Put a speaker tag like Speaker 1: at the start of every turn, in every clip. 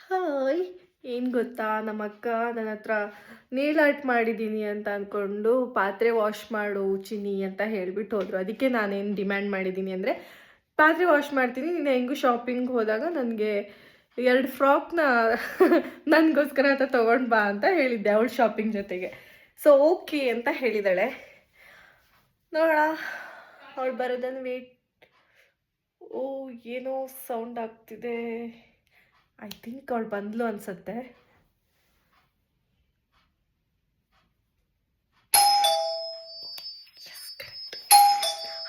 Speaker 1: Hi. ಏನು ಗೊತ್ತಾ, ನಮ್ಮ ಅಕ್ಕ ನನ್ನ ಹತ್ರ ನೇಲ್ ಆರ್ಟ್ ಮಾಡಿದ್ದೀನಿ ಅಂತ ಅಂದ್ಕೊಂಡು ಪಾತ್ರೆ ವಾಶ್ ಮಾಡು ಚಿನ್ನಿ ಅಂತ ಹೇಳಿಬಿಟ್ಟು ಹೋದರು. ಅದಕ್ಕೆ ನಾನೇನು ಡಿಮ್ಯಾಂಡ್ ಮಾಡಿದ್ದೀನಿ ಅಂದರೆ, ಪಾತ್ರೆ ವಾಶ್ ಮಾಡ್ತೀನಿ, ನೀನು ಹೆಂಗೂ ಶಾಪಿಂಗ್ ಹೋದಾಗ ನನಗೆ 2 ಫ್ರಾಕ್ನ ನನಗೋಸ್ಕರ ಅಂತ ತೊಗೊಂಡು ಬಾ ಅಂತ ಹೇಳಿದ್ದೆ ಅವಳು ಶಾಪಿಂಗ್ ಜೊತೆಗೆ. ಸೊ ಓಕೆ ಅಂತ ಹೇಳಿದಾಳೆ. ನೋಡ ಅವಳು ಬರೋದನ್ನು ವೇಟ್. ಓ, ಏನೋ ಸೌಂಡ್ ಆಗ್ತಿದೆ. ಐ ಥಿಂಕ್ ಅವಳು ಬಂದ್ಲು ಅನ್ಸತ್ತೆ.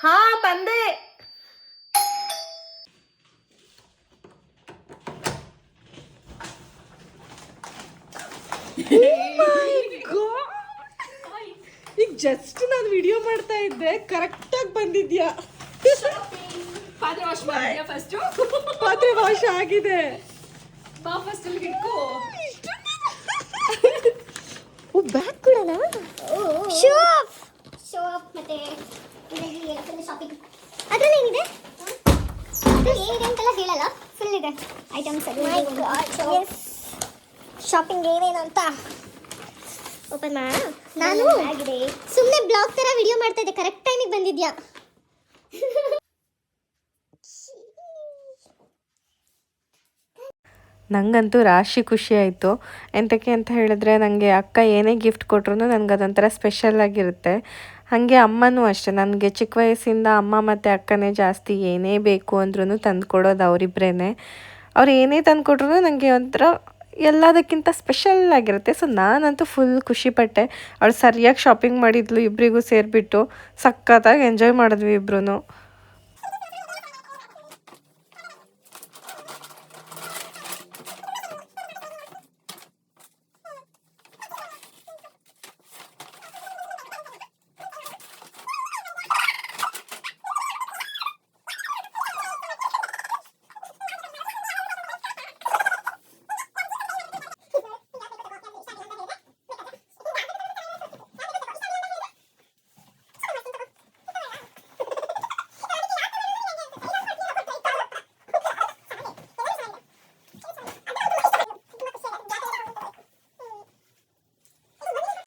Speaker 1: ಹಾ, ಬಂದೆ. ಈಗ ಜಸ್ಟ್ ನಾನು ವಿಡಿಯೋ ಮಾಡ್ತಾ ಇದ್ದೆ, ಕರೆಕ್ಟಾಗಿ ಬಂದಿದ್ಯಾ.
Speaker 2: ಪಾತ್ರೆ ವಾಶ್ ಮಾಡಿದ್ಯಾ ಫಸ್ಟು?
Speaker 1: ಪಾತ್ರೆ ವಾಶ್ ಆಗಿದೆ.
Speaker 2: ಬಾ ಫಸ್ಟ್ ಅಲ್ಲಿ ಇಟ್ಕೋ.
Speaker 3: ಓ, ಬ್ಯಾಗ್ ಕೊಡೋಣ. ಶೋ ಆಫ್ ಮತ್ತೆ ಇದರಲ್ಲಿ ಶಾಪಿಂಗ್ ಅದರಲ್ಲಿ ಏನಿದೆ? ಅದು ಏನಿದೆ ಅಂತೆಲ್ಲ ಹೇಳಲ್ಲ, ಫುಲ್ ಇದೆ ಐಟಮ್ಸ್. ಅದು ಎಸ್, ಶಾಪಿಂಗ್ ಏನೇನು ಅಂತ ಓಪನ್ ಮಾ. ನಾನು ಸುಮ್ಮನೆ ಬ್ಲಾಗ್ ಥರ ವಿಡಿಯೋ ಮಾಡ್ತಾ ಇದ್ದೆ, ಕರೆಕ್ಟ್ ಟೈಮಿಗೆ ಬಂದಿದ್ಯಾ.
Speaker 1: ನನಗಂತೂ ರಾಶಿ ಖುಷಿ ಆಯಿತು. ಎಂತಕ್ಕೆ ಅಂತ ಹೇಳಿದ್ರೆ, ನನಗೆ ಅಕ್ಕ ಏನೇ ಗಿಫ್ಟ್ ಕೊಟ್ರು ನನಗೆ ಅದೊಂಥರ ಸ್ಪೆಷಲ್ ಆಗಿರುತ್ತೆ. ಹಾಗೆ ಅಮ್ಮನೂ ಅಷ್ಟೇ, ನನಗೆ ಚಿಕ್ಕ ವಯಸ್ಸಿಂದ ಅಮ್ಮ ಮತ್ತು ಅಕ್ಕನೇ ಜಾಸ್ತಿ. ಏನೇ ಬೇಕು ಅಂದ್ರೂ ತಂದು ಕೊಡೋದು ಅವರಿಬ್ಬರೇ. ಅವ್ರು ಏನೇ ತಂದು ಕೊಟ್ರು ನನಗೆ ಒಂಥರ ಎಲ್ಲದಕ್ಕಿಂತ ಸ್ಪೆಷಲ್ ಆಗಿರುತ್ತೆ. ಸೊ ನಾನಂತೂ ಫುಲ್ ಖುಷಿಪಟ್ಟೆ. ಅವಳು ಸರಿಯಾಗಿ ಶಾಪಿಂಗ್ ಮಾಡಿದ್ಲು, ಇಬ್ಬರಿಗೂ ಸೇರಿಬಿಟ್ಟು ಸಖತ್ತಾಗಿ ಎಂಜಾಯ್ ಮಾಡಿದ್ವಿ ಇಬ್ಬರೂ.